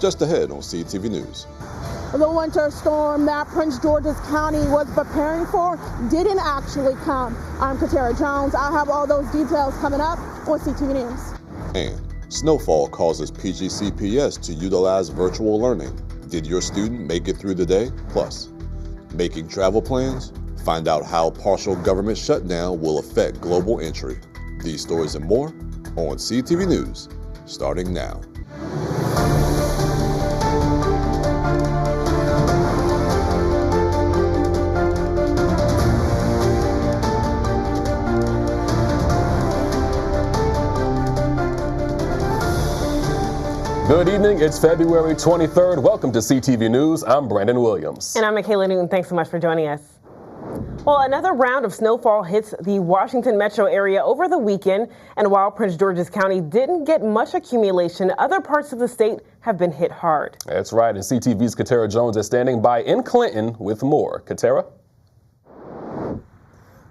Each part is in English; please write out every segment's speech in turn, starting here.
Just ahead on CTV News. The winter storm that Prince George's County was preparing for didn't actually come. I'm Katara Jones. I'll have all those details coming up on CTV News. And snowfall causes PGCPS to utilize virtual learning. Did your student make it through the day? Plus, making travel plans? Find out how partial government shutdown will affect global entry. These stories and more on CTV News, starting now. Good evening, it's February 23rd. Welcome to CTV News. I'm Brandon Williams. And I'm Michaela Newton. Thanks so much for joining us. Well, another round of snowfall hits the Washington metro area over the weekend. And while Prince George's County didn't get much accumulation, other parts of the state have been hit hard. That's right. And CTV's Katara Jones is standing by in Clinton with more. Katara?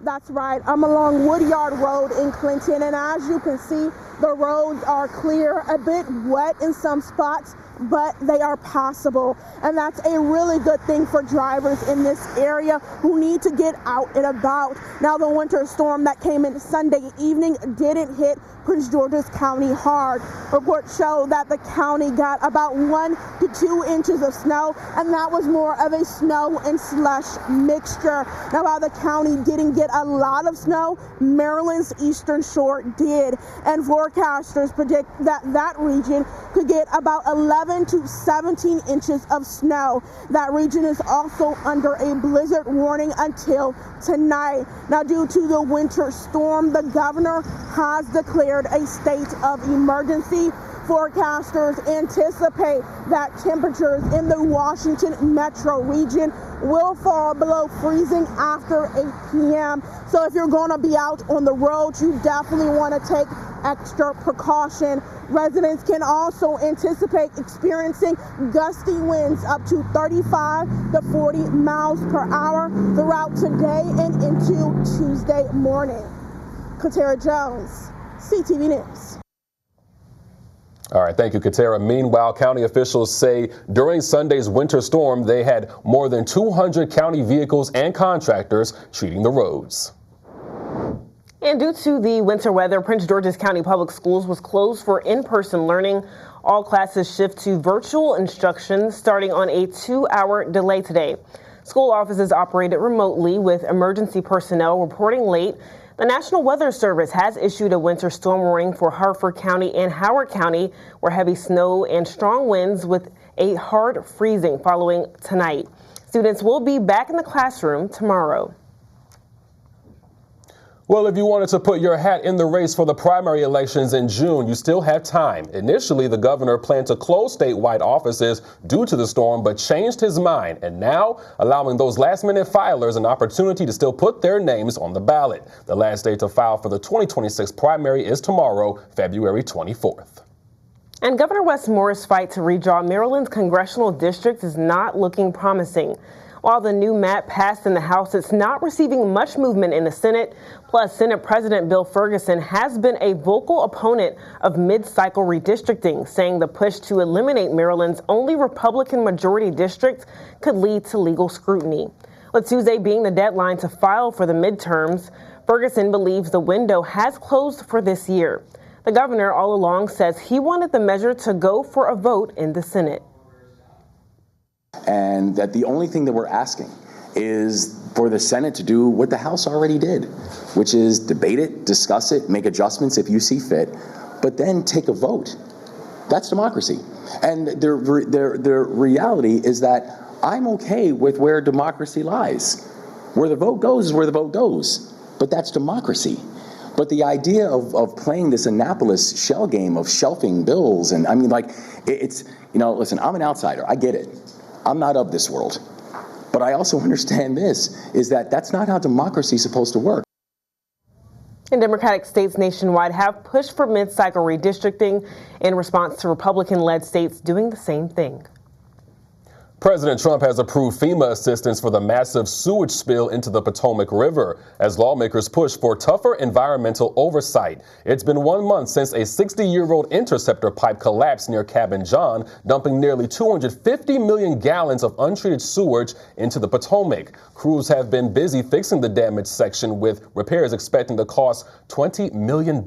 That's right. I'm along Woodyard Road in Clinton, and as you can see, the roads are clear, a bit wet in some spots, but they are passable. And that's a really good thing for drivers in this area who need to get out and about. Now, the winter storm that came in Sunday evening didn't hit Prince George's County hard. Reports show that the county got about 1 to 2 inches of snow, and that was more of a snow and slush mixture. Now, while the county didn't get a lot of snow, Maryland's eastern shore did, and forecasters predict that that region could get about 11 to 17 inches of snow. That region is also under a blizzard warning until tonight. Now, due to the winter storm, the governor has declared a state of emergency. Forecasters anticipate that temperatures in the Washington metro region will fall below freezing after 8 p.m. So if you're going to be out on the road, you definitely want to take extra precaution. Residents can also anticipate experiencing gusty winds up to 35 to 40 miles per hour throughout today and into Tuesday morning. Katara Jones, CTV News. All right, thank you, Katara. Meanwhile, county officials say during Sunday's winter storm, they had more than 200 county vehicles and contractors treating the roads. And due to the winter weather, Prince George's County Public Schools was closed for in-person learning. All classes shift to virtual instruction starting on a 2-hour delay today. School offices operated remotely with emergency personnel reporting late. The National Weather Service has issued a winter storm warning for Harford County and Howard County, where heavy snow and strong winds with a hard freezing following tonight. Students will be back in the classroom tomorrow. Well, if you wanted to put your hat in the race for the primary elections in June, you still have time. Initially, the governor planned to close statewide offices due to the storm, but changed his mind and now allowing those last-minute filers an opportunity to still put their names on the ballot. The last day to file for the 2026 primary is tomorrow, February 24th. And Governor Wes Moore's fight to redraw Maryland's congressional districts is not looking promising. While the new map passed in the House, it's not receiving much movement in the Senate. Plus, Senate President Bill Ferguson has been a vocal opponent of mid-cycle redistricting, saying the push to eliminate Maryland's only Republican majority district could lead to legal scrutiny. With Tuesday being the deadline to file for the midterms, Ferguson believes the window has closed for this year. The governor all along says he wanted the measure to go for a vote in the Senate. And that the only thing that we're asking is for the Senate to do what the House already did, which is debate it, discuss it, make adjustments if you see fit, but then take a vote. That's democracy. And the reality is that I'm okay with where democracy lies. Where the vote goes is where the vote goes, but that's democracy. But the idea of playing this Annapolis shell game of shelving bills, and I mean, like, it's, you know, listen, I'm an outsider, I get it. I'm not of this world. But I also understand this, is that that's not how democracy is supposed to work. And Democratic states nationwide have pushed for mid-cycle redistricting in response to Republican-led states doing the same thing. President Trump has approved FEMA assistance for the massive sewage spill into the Potomac River as lawmakers push for tougher environmental oversight. It's been 1 month since a 60-year-old interceptor pipe collapsed near Cabin John, dumping nearly 250 million gallons of untreated sewage into the Potomac. Crews have been busy fixing the damaged section, with repairs expecting to cost $20 million,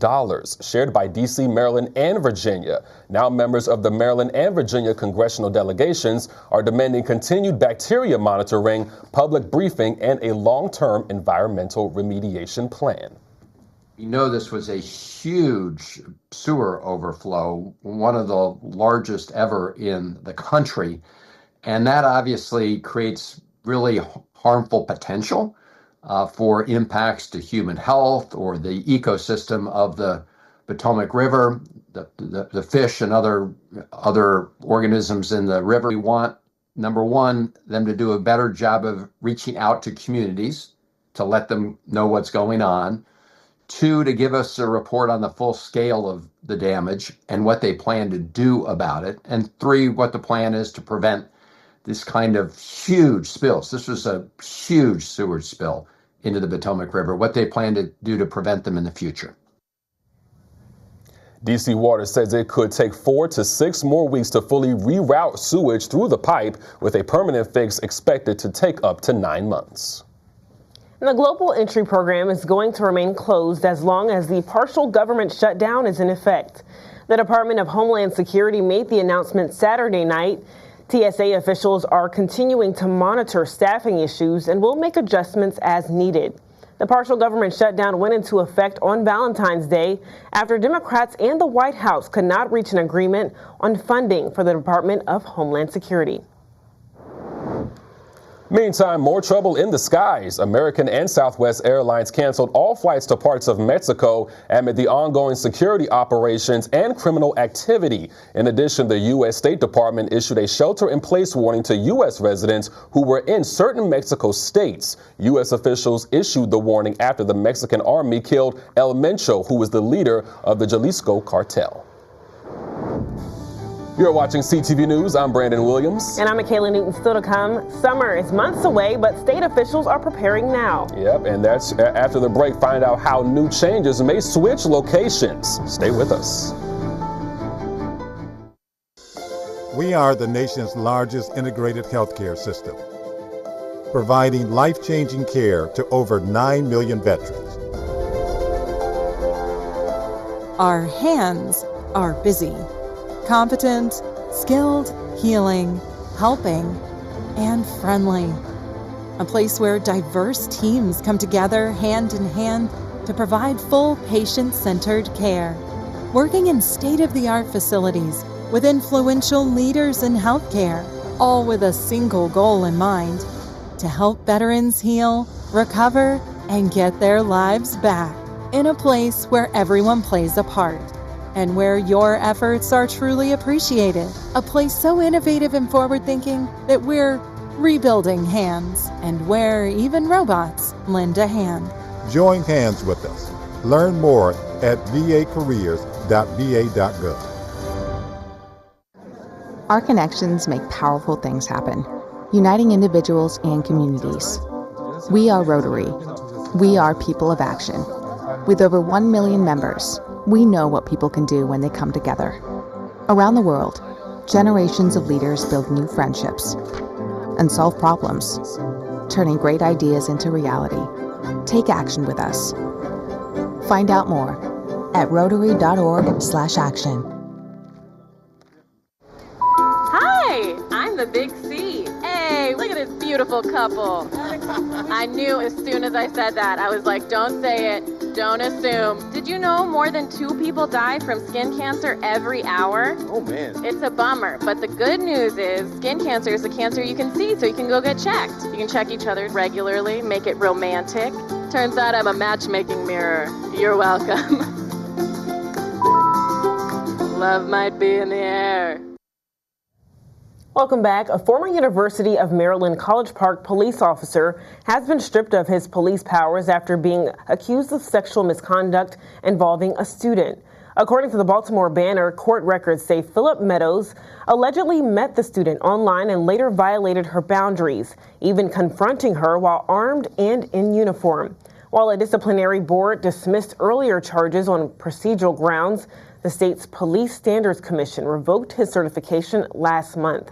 shared by D.C., Maryland, and Virginia. Now members of the Maryland and Virginia congressional delegations are demanding continued bacteria monitoring, public briefing, and a long-term environmental remediation plan. You know, this was a huge sewer overflow, one of the largest ever in the country. And that obviously creates really harmful potential for impacts to human health or the ecosystem of the Potomac River, the fish and other organisms in the river. We want, number one, them to do a better job of reaching out to communities to let them know what's going on. Two, to give us a report on the full scale of the damage and what they plan to do about it. And three, what the plan is to prevent this kind of huge spills. This was a huge sewage spill into the Potomac River, what they plan to do to prevent them in the future. DC Water says it could take 4 to 6 more weeks to fully reroute sewage through the pipe, with a permanent fix expected to take up to 9 months. And the Global Entry Program is going to remain closed as long as the partial government shutdown is in effect. The Department of Homeland Security made the announcement Saturday night. TSA officials are continuing to monitor staffing issues and will make adjustments as needed. The partial government shutdown went into effect on Valentine's Day after Democrats and the White House could not reach an agreement on funding for the Department of Homeland Security. Meantime, more trouble in the skies. American and Southwest Airlines canceled all flights to parts of Mexico amid the ongoing security operations and criminal activity. In addition, the U.S. State Department issued a shelter-in-place warning to U.S. residents who were in certain Mexico states. U.S. officials issued the warning after the Mexican army killed El Mencho, who was the leader of the Jalisco cartel. You're watching CTV News. I'm Brandon Williams. And I'm Michaela Newton. Still to come, summer is months away, but state officials are preparing now. Yep, and that's after the break. Find out how new changes may switch locations. Stay with us. We are the nation's largest integrated healthcare system, providing life-changing care to over 9 million veterans. Our hands are busy. Competent, skilled, healing, helping, and friendly. A place where diverse teams come together hand in hand to provide full patient-centered care. Working in state-of-the-art facilities with influential leaders in healthcare, all with a single goal in mind: to help veterans heal, recover, and get their lives back. In a place where everyone plays a part, and where your efforts are truly appreciated. A place so innovative and forward-thinking that we're rebuilding hands, and where even robots lend a hand. Join hands with us. Learn more at vacareers.va.gov. Our connections make powerful things happen, uniting individuals and communities. We are Rotary. We are people of action. With over 1 million members, we know what people can do when they come together. Around the world, generations of leaders build new friendships and solve problems, turning great ideas into reality. Take action with us. Find out more at rotary.org/action. Hi, I'm the Big C. Hey, look at this beautiful couple. I knew as soon as I said that, I was like, don't say it. Don't assume. Did you know more than 2 people die from skin cancer every hour? Oh, man. It's a bummer, but the good news is skin cancer is a cancer you can see, so you can go get checked. You can check each other regularly, make it romantic. Turns out I'm a matchmaking mirror. You're welcome. Love might be in the air. Welcome back. A former University of Maryland College Park police officer has been stripped of his police powers after being accused of sexual misconduct involving a student. According to the Baltimore Banner, court records say Phillip Meadows allegedly met the student online and later violated her boundaries, even confronting her while armed and in uniform. While a disciplinary board dismissed earlier charges on procedural grounds, the state's Police Standards Commission revoked his certification last month.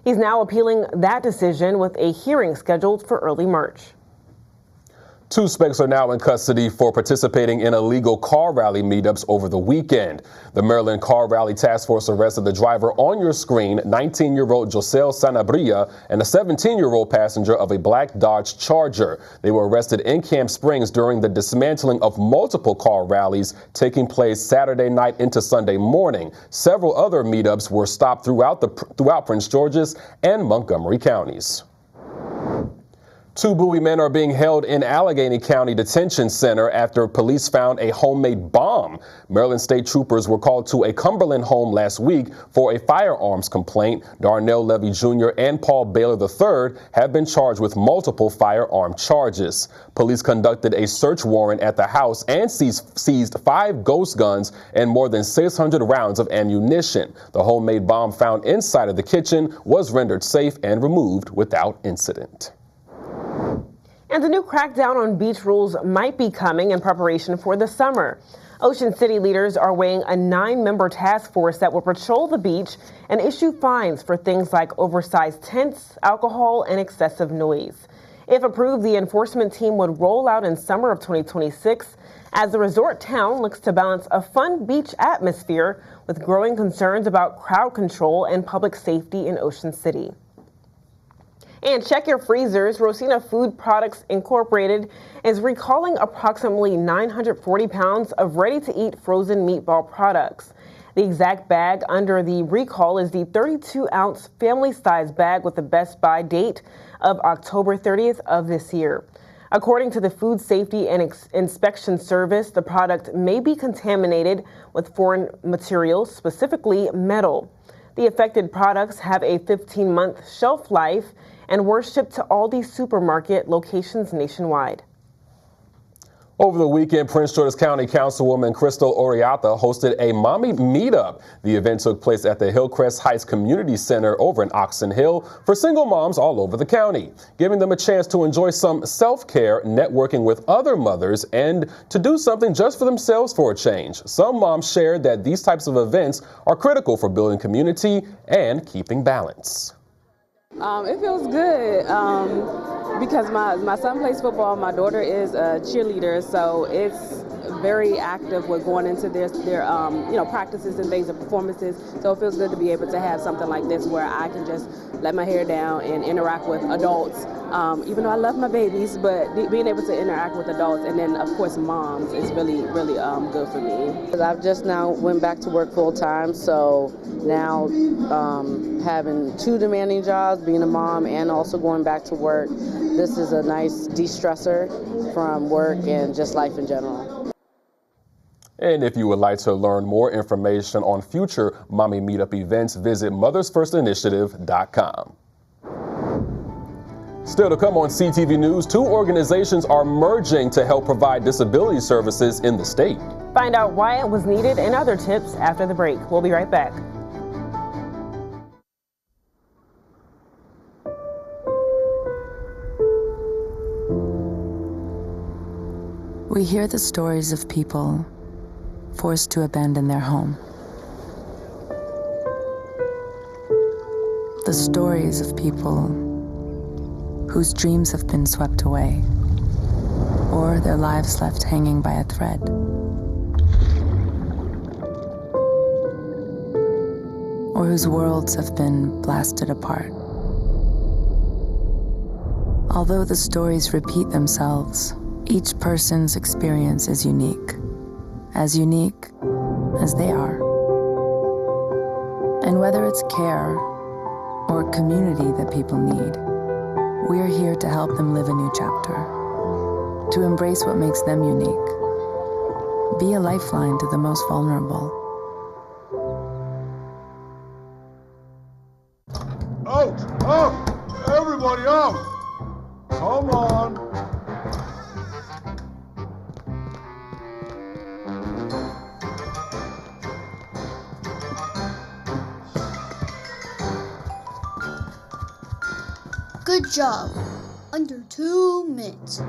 He's now appealing that decision with a hearing scheduled for early March. 2 suspects are now in custody for participating in illegal car rally meetups over the weekend. The Maryland Car Rally Task Force arrested the driver on your screen, 19-year-old Josel Sanabria, and a 17-year-old passenger of a black Dodge Charger. They were arrested in Camp Springs during the dismantling of multiple car rallies taking place Saturday night into Sunday morning. Several other meetups were stopped throughout Prince George's and Montgomery counties. 2 Bowie men are being held in Allegheny County Detention Center after police found a homemade bomb. Maryland state troopers were called to a Cumberland home last week for a firearms complaint. Darnell Levy Jr. and Paul Baylor III have been charged with multiple firearm charges. Police conducted a search warrant at the house and seized 5 ghost guns and more than 600 rounds of ammunition. The homemade bomb found inside of the kitchen was rendered safe and removed without incident. And a new crackdown on beach rules might be coming in preparation for the summer. Ocean City leaders are weighing a 9-member task force that will patrol the beach and issue fines for things like oversized tents, alcohol, and excessive noise. If approved, the enforcement team would roll out in summer of 2026 as the resort town looks to balance a fun beach atmosphere with growing concerns about crowd control and public safety in Ocean City. And check your freezers. Rosina Food Products Incorporated is recalling approximately 940 pounds of ready-to-eat frozen meatball products. The exact bag under the recall is the 32-ounce family-size bag with the best buy date of October 30th of this year. According to the Food Safety and Inspection Service, the product may be contaminated with foreign materials, specifically metal. The affected products have a 15-month shelf life and were shipped to Aldi supermarket locations nationwide. Over the weekend, Prince George's County Councilwoman Crystal Oriata hosted a mommy meetup. The event took place at the Hillcrest Heights Community Center over in Oxon Hill for single moms all over the county, giving them a chance to enjoy some self-care, networking with other mothers, and to do something just for themselves for a change. Some moms shared that these types of events are critical for building community and keeping balance. It feels good because my son plays football, my daughter is a cheerleader, so it's very active with going into their practices and things and performances. So it feels good to be able to have something like this where I can just let my hair down and interact with adults. Even though I love my babies, but being able to interact with adults and then of course moms is really good for me. I've just now went back to work full time, so now having 2 demanding jobs, being a mom and also going back to work, this is a nice de-stressor from work and just life in general. And if you would like to learn more information on future Mommy Meetup events, visit mothersfirstinitiative.com. Still to come on CTV News, 2 organizations are merging to help provide disability services in the state. Find out why it was needed and other tips after the break. We'll be right back. We hear the stories of people forced to abandon their home. The stories of people whose dreams have been swept away, or their lives left hanging by a thread. Or whose worlds have been blasted apart. Although the stories repeat themselves, each person's experience is unique as they are. And whether it's care or community that people need, we're here to help them live a new chapter, to embrace what makes them unique, be a lifeline to the most vulnerable. Out! Out! Everybody out! Come on! Good job. Under 2 minutes.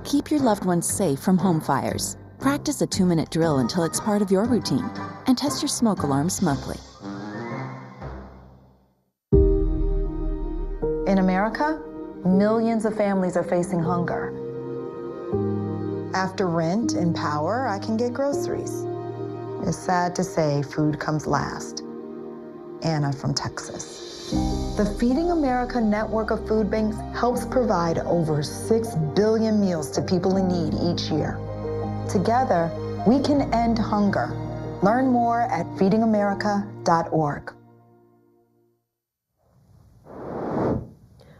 Keep your loved ones safe from home fires. Practice a 2-minute drill until it's part of your routine. And test your smoke alarms monthly. In America, millions of families are facing hunger. After rent and power, I can get groceries. It's sad to say food comes last. Anna from Texas. The Feeding America network of food banks helps provide over 6 billion meals to people in need each year. Together, we can end hunger. Learn more at feedingamerica.org.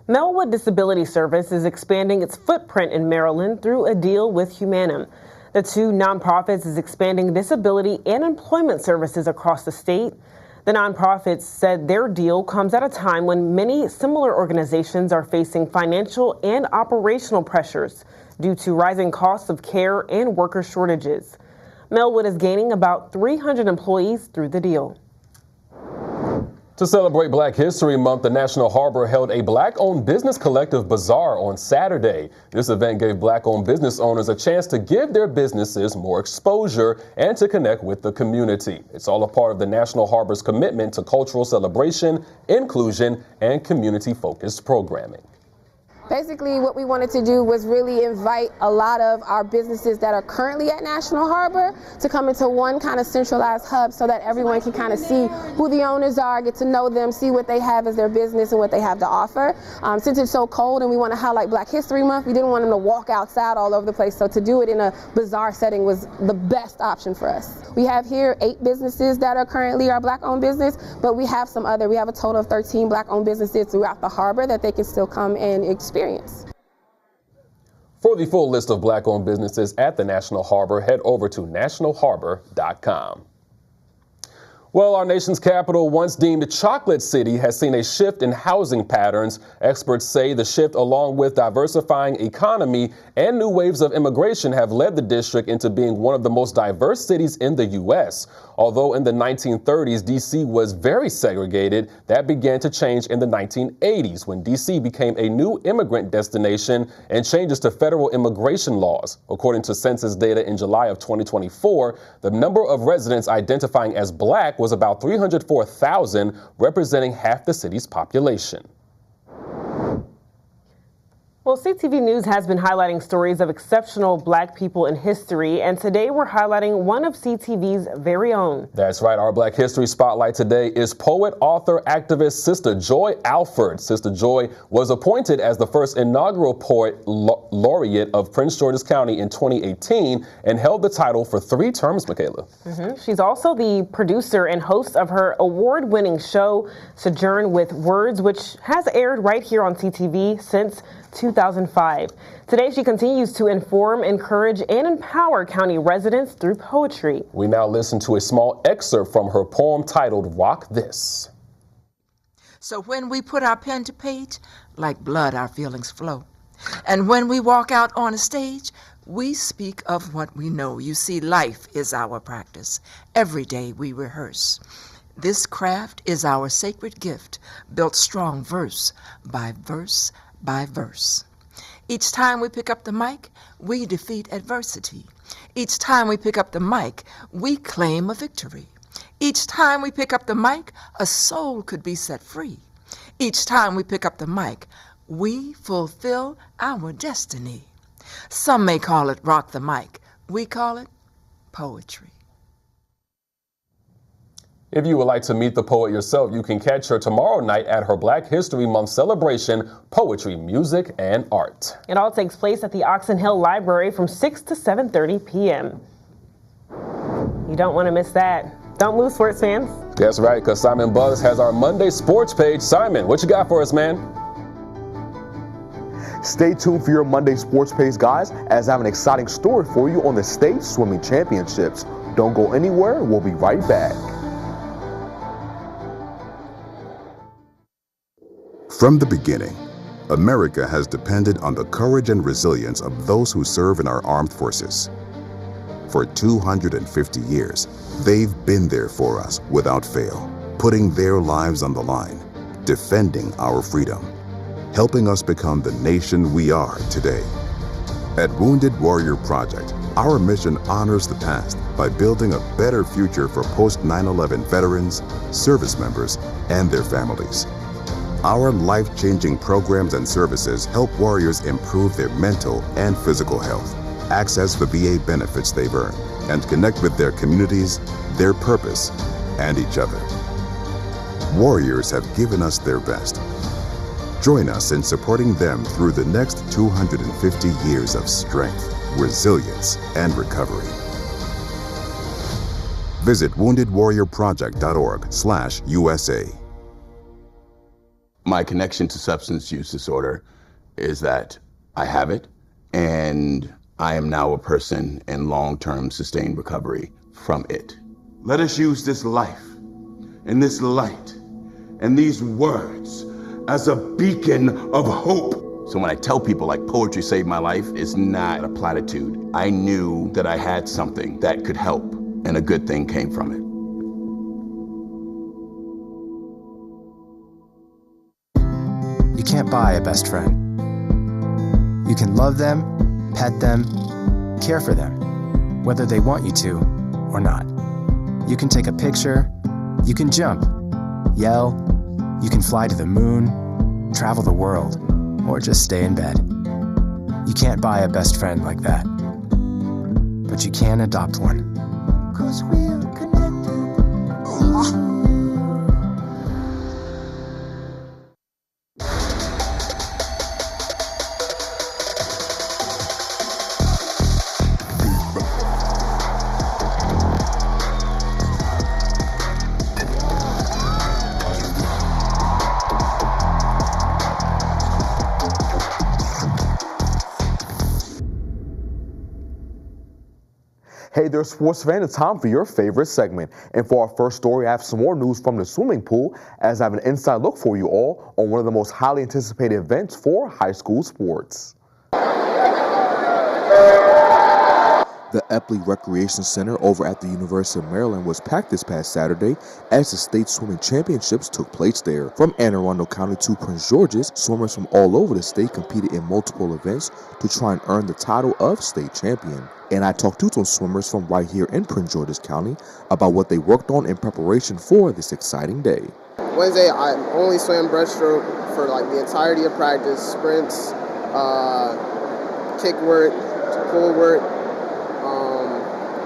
Melwood Disability Service is expanding its footprint in Maryland through a deal with Humanum. The two nonprofits is expanding disability and employment services across the state. The nonprofits said their deal comes at a time when many similar organizations are facing financial and operational pressures due to rising costs of care and worker shortages. Melwood is gaining about 300 employees through the deal. To celebrate Black History Month, the National Harbor held a Black-owned business collective bazaar on Saturday. This event gave Black-owned business owners a chance to give their businesses more exposure and to connect with the community. It's all a part of the National Harbor's commitment to cultural celebration, inclusion, and community-focused programming. Basically, what we wanted to do was really invite a lot of our businesses that are currently at National Harbor to come into one kind of centralized hub so that everyone can kind of see who the owners are, get to know them, see what they have as their business and what they have to offer. Since it's so cold and we want to highlight Black History Month, we didn't want them to walk outside all over the place. So to do it in a bazaar setting was the best option for us. We have here 8 businesses that are currently our Black-owned business, but we have some other. We have a total of 13 Black-owned businesses throughout the harbor that they can still come and experience. For the full list of Black-owned businesses at the National Harbor, head over to nationalharbor.com. Well, our nation's capital, once deemed a chocolate city, has seen a shift in housing patterns. Experts say the shift, along with diversifying economy and new waves of immigration, have led the district into being one of the most diverse cities in the U.S. Although in the 1930s, D.C. was very segregated, that began to change in the 1980s when D.C. became a new immigrant destination and changes to federal immigration laws. According to census data in July of 2024, the number of residents identifying as Black was about 304,000, representing half the city's population. Well, CTV News has been highlighting stories of exceptional Black people in history, and today we're highlighting one of CTV's very own. That's right. Our Black History Spotlight today is poet, author, activist Sister Joy Alford. Sister Joy was appointed as the first inaugural poet laureate of Prince George's County in 2018 and held the title for 3 terms, Michaela. She's also the producer and host of her award-winning show, Sojourn with Words, which has aired right here on CTV since 2005. Today, she continues to inform, encourage, and empower county residents through poetry. We now listen to a small excerpt from her poem titled Rock This. So when we put our pen to page, like blood our feelings flow. And when we walk out on a stage, we speak of what we know. You see, life is our practice. Every day we rehearse. This craft is our sacred gift, built strong verse by verse by verse. Each time we pick up the mic, we defeat adversity. Each time we pick up the mic, we claim a victory. Each time we pick up the mic, a soul could be set free. Each time we pick up the mic, we fulfill our destiny. Some may call it rock the mic. We call it poetry. If you would like to meet the poet yourself, you can catch her tomorrow night at her Black History Month celebration, Poetry, Music, and Art. It all takes place at the Oxon Hill Library from 6 to 7:30 p.m. You don't want to miss that. Don't move, sports fans. That's right, because Simon Buzz has our Monday sports page. Simon, what you got for us, man? Stay tuned for your Monday sports page, guys, as I have an exciting story for you on the state swimming championships. Don't go anywhere. We'll be right back. From the beginning, America has depended on the courage and resilience of those who serve in our armed forces. For 250 years, they've been there for us without fail, putting their lives on the line, defending our freedom. helping us become the nation we are today. At Wounded Warrior Project, our mission honors the past by building a better future for post-9/11 veterans, service members, and their families. Our life-changing programs and services help warriors improve their mental and physical health, access the VA benefits they've earned, and connect with their communities, their purpose, and each other. Warriors have given us their best. Join us in supporting them through the next 250 years of strength, resilience, and recovery. Visit woundedwarriorproject.org/USA. My connection to substance use disorder is that I have it, and I am now a person in long-term sustained recovery from it. Let us use this life and this light and these words as a beacon of hope. So when I tell people like poetry saved my life, it's not a platitude. I knew that I had something that could help, and a good thing came from it. You can't buy a best friend. You can love them, pet them, care for them, whether they want you to or not. You can take a picture, you can jump, yell, you can fly to the moon, travel the world, or just stay in bed. You can't buy a best friend like that, but you can adopt one. 'Cause we're connected. Hey there, sports fan, it's time for your favorite segment. And for our first story, I have some more news from the swimming pool, as I have an inside look for you all on one of the most highly anticipated events for high school sports. The Epley Recreation Center over at the University of Maryland was packed this past Saturday as the state swimming championships took place there. From Anne Arundel County to Prince George's, swimmers from all over the state competed in multiple events to try and earn the title of state champion. And I talked to some swimmers from right here in Prince George's County about what they worked on in preparation for this exciting day. Wednesday, I only swam breaststroke for like the entirety of practice, sprints, kick work, pull work.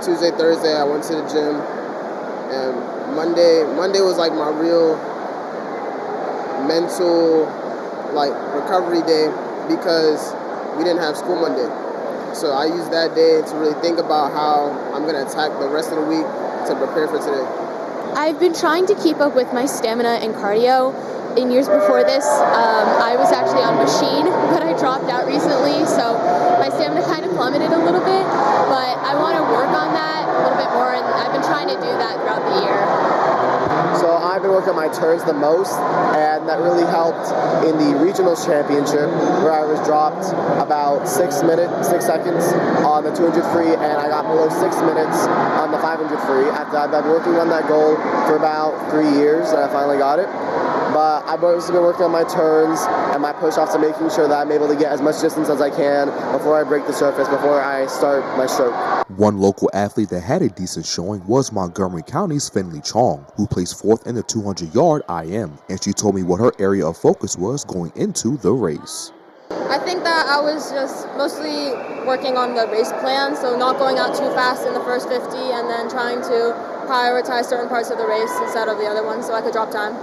Tuesday, Thursday, I went to the gym, and Monday was like my real mental like recovery day because we didn't have school Monday. So I used that day to really think about how I'm gonna attack the rest of the week to prepare for today. I've been trying to keep up with my stamina and cardio. In years before this, I was actually on machine, but I dropped out recently, so my stamina kind of plummeted a little bit, but I want to work on that a little bit more, and I've been trying to do that throughout the year. So I've been working on my turns the most, and that really helped in the regionals championship, where I was dropped about 6 seconds on the 200 free, and I got below 6 minutes on the 500 free. I've been working on that goal for about 3 years, and I finally got it. But I've also been working on my turns and my push-offs and making sure that I'm able to get as much distance as I can before I break the surface, before I start my stroke. One local athlete that had a decent showing was Montgomery County's Finley Chong, who placed 4th in the 200-yard IM, and she told me what her area of focus was going into the race. I think that I was just mostly working on the race plan, so not going out too fast in the first 50 and then trying to prioritize certain parts of the race instead of the other ones so I could drop time.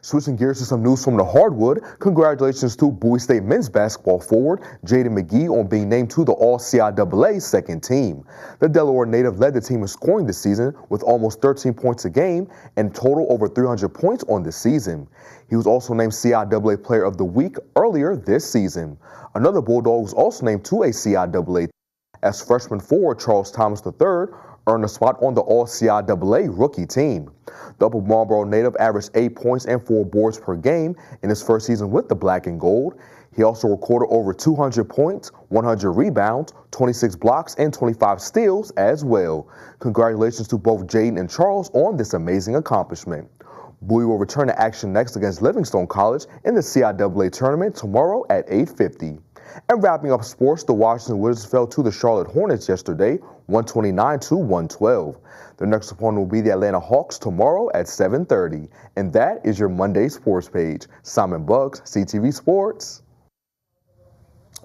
Switching gears to some news from the hardwood, congratulations to Bowie State men's basketball forward Jaden McGee on being named to the All-CIAA second team. The Delaware native led the team in scoring this season with almost 13 points a game and total over 300 points on the season. He was also named CIAA Player of the Week earlier this season. Another Bulldog was also named to a CIAA as freshman forward Charles Thomas III earned a spot on the All-CIAA rookie team. The Upper Marlboro native averaged 8 points and 4 boards per game in his first season with the Black and Gold. He also recorded over 200 points, 100 rebounds, 26 blocks, and 25 steals as well. Congratulations to both Jaden and Charles on this amazing accomplishment. Bowie will return to action next against Livingstone College in the CIAA tournament tomorrow at 8:50. And wrapping up sports, the Washington Wizards fell to the Charlotte Hornets yesterday, 129-112. Their next opponent will be the Atlanta Hawks tomorrow at 7:30. And that is your Monday sports page. Simon Buggs, CTV Sports.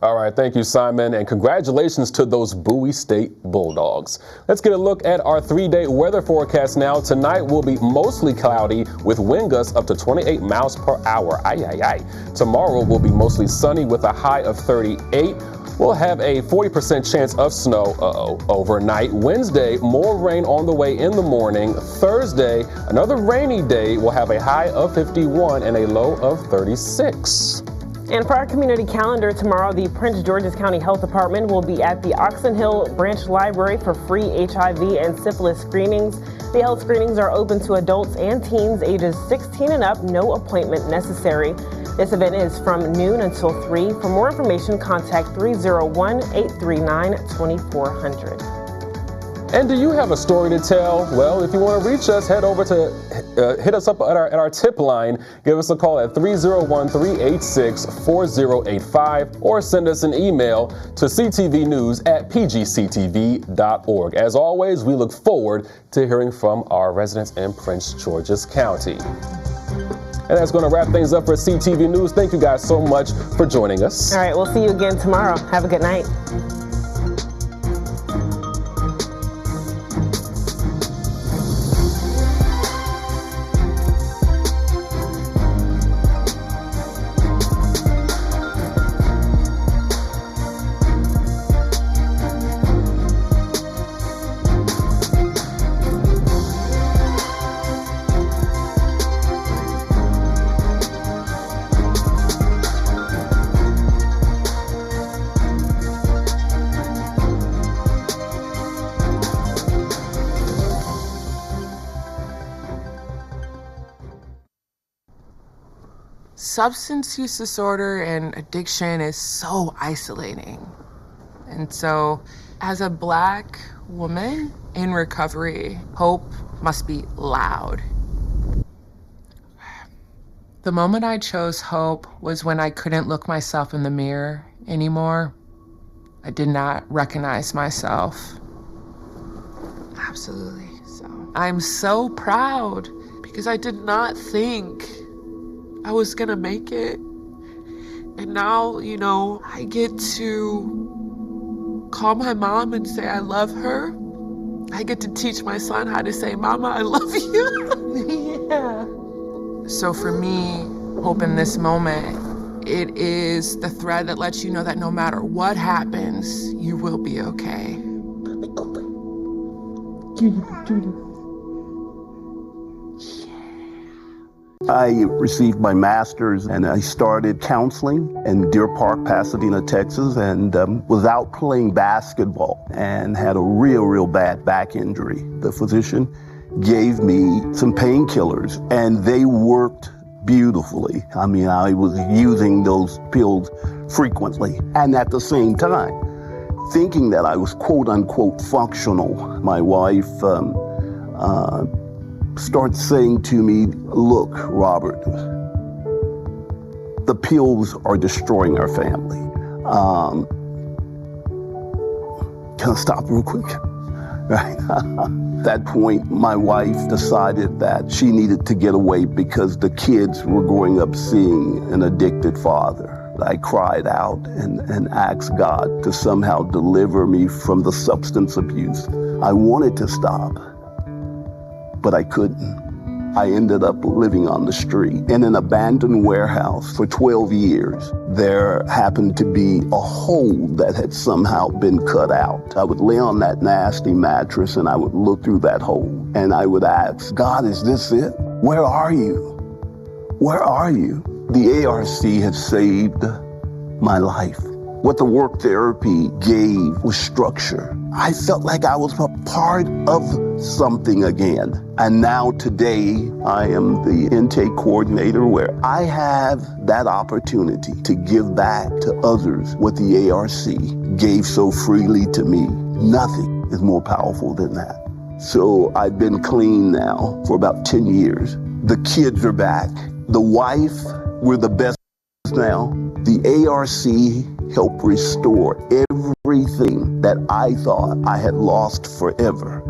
All right, thank you, Simon, and congratulations to those Bowie State Bulldogs. Let's get a look at our 3-day weather forecast now. Tonight will be mostly cloudy with wind gusts up to 28 miles per hour. Ay, ay, ay. Tomorrow will be mostly sunny with a high of 38. We'll have a 40% chance of snow overnight. Wednesday, more rain on the way in the morning. Thursday, another rainy day. We'll have a high of 51 and a low of 36. And for our community calendar tomorrow, the Prince George's County Health Department will be at the Oxon Hill Branch Library for free HIV and syphilis screenings. The health screenings are open to adults and teens ages 16 and up, no appointment necessary. This event is from noon until 3. For more information, contact 301-839-2400. And do you have a story to tell? Well, if you want to reach us, head over to hit us up at our tip line. Give us a call at 301-386-4085 or send us an email to ctvnews@pgctv.org. As always, we look forward to hearing from our residents in Prince George's County. And that's going to wrap things up for CTV News. Thank you guys so much for joining us. All right, we'll see you again tomorrow. Have a good night. Substance use disorder and addiction is so isolating. And so, as a Black woman in recovery, hope must be loud. The moment I chose hope was when I couldn't look myself in the mirror anymore. I did not recognize myself. Absolutely. So I'm so proud because I did not think I was gonna make it. And now, you know, I get to call my mom and say I love her. I get to teach my son how to say, Mama, I love you. Yeah. So for me, hope in this moment, it is the thread that lets you know that no matter what happens, you will be okay. I received my master's and I started counseling in Deer Park, Pasadena, Texas, and was out playing basketball and had a real bad back injury. The physician gave me some painkillers and they worked beautifully. I mean, I was using those pills frequently and at the same time thinking that I was quote unquote functional. My wife starts saying to me, look, Robert, the pills are destroying our family. Can I stop real quick? Right. At that point, my wife decided that she needed to get away because the kids were growing up seeing an addicted father. I cried out and asked God to somehow deliver me from the substance abuse. I wanted to stop, but I couldn't. I ended up living on the street in an abandoned warehouse for 12 years. There happened to be a hole that had somehow been cut out. I would lay on that nasty mattress and I would look through that hole and I would ask, God, is this it? Where are you? Where are you? The ARC had saved my life. What the work therapy gave was structure. I felt like I was a part of something again. And now today, I am the intake coordinator where I have that opportunity to give back to others what the ARC gave so freely to me. Nothing is more powerful than that. So I've been clean now for about 10 years. The kids are back. The wife, we're the best now. The ARC helped restore everything that I thought I had lost forever.